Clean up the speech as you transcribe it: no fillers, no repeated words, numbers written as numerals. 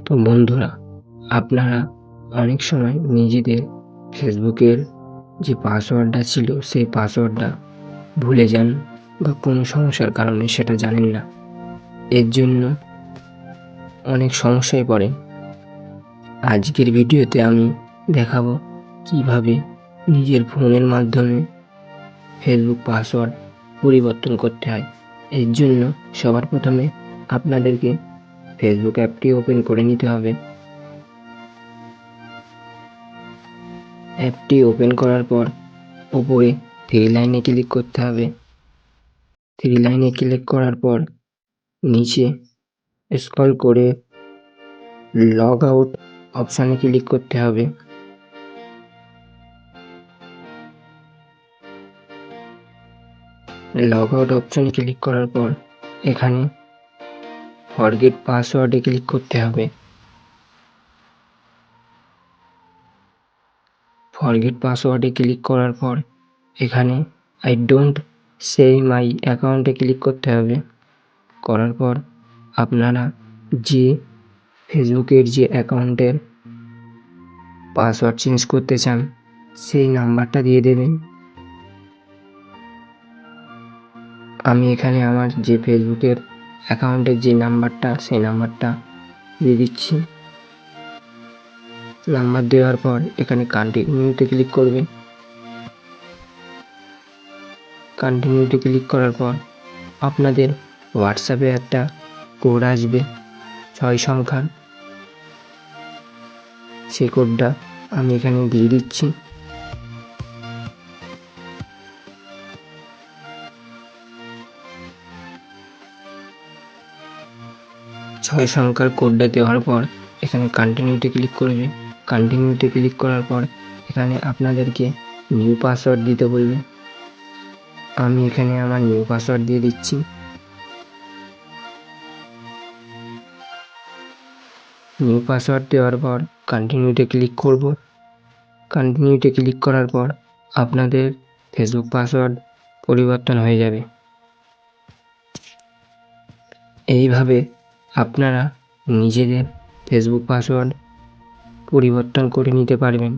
তো বন্ধুরা, আপনারা অনেক সময় নিজেদের ফেসবুকের যে পাসওয়ার্ডটা ছিল সেই পাসওয়ার্ডটা ভুলে যান বা কোনো সমস্যার কারণে সেটা জানেন না। এর জন্য অনেক সমস্যায় পড়েন। আজকের ভিডিওতে আমি দেখাবো কিভাবে নিজের ফোনের মাধ্যমে ফেসবুক পাসওয়ার্ড পরিবর্তন করতে হয়। এর জন্য সবার প্রথমে আপনাদেরকে ফেসবুক অ্যাপটি ওপেন করে নিতে হবে। অ্যাপটি ওপেন করার পর উপরে থ্রি লাইনে ক্লিক করতে হবে। থ্রি লাইনে ক্লিক করার পর নিচে স্ক্রল করে লগ আউট অপশানে ক্লিক করতে হবে। লগ আউট অপশানে ক্লিক করার পর এখানে ফরগেট পাসওয়ার্ডে ক্লিক করতে হবে। ফরগেট পাসওয়ার্ডে ক্লিক করার পর এখানে আই ডোন্ট সে মাই অ্যাকাউন্টে ক্লিক করতে হবে। করার পর আপনারা যে ফেসবুকের যে অ্যাকাউন্টের পাসওয়ার্ড চেঞ্জ করতে চান সেই নাম্বারটা দিয়ে দেবেন। আমি এখানে আমার যে ফেসবুকের অ্যাকাউন্টের যে নাম্বারটা সেই নাম্বারটা দিয়ে দিচ্ছি। নাম্বার দেওয়ার পর এখানে কন্টিনিউতে ক্লিক করবেন। কন্টিনিউতে ক্লিক করার পর আপনাদের হোয়াটসঅ্যাপে একটা কোড আসবে 6 সংখ্যার। সেই কোডটা আমি এখানে দিয়ে দিচ্ছি। ছয় সংখ্যার কোডটা দেওয়ার পর এখানে কন্টিনিউতে ক্লিক করবে। কন্টিনিউতে ক্লিক করার পর এখানে আপনাদেরকে নিউ পাসওয়ার্ড দিতে বলবে। আমি এখানে আমার নিউ পাসওয়ার্ড দিয়ে দিচ্ছি। নিউ পাসওয়ার্ড দেওয়ার পর কন্টিনিউতে ক্লিক করব। কন্টিনিউতে ক্লিক করার পর আপনাদের ফেসবুক পাসওয়ার্ড পরিবর্তন হয়ে যাবে। এইভাবে আপনারা নিজেদের ফেসবুক পাসওয়ার্ড পরিবর্তন করে নিতে পারবেন।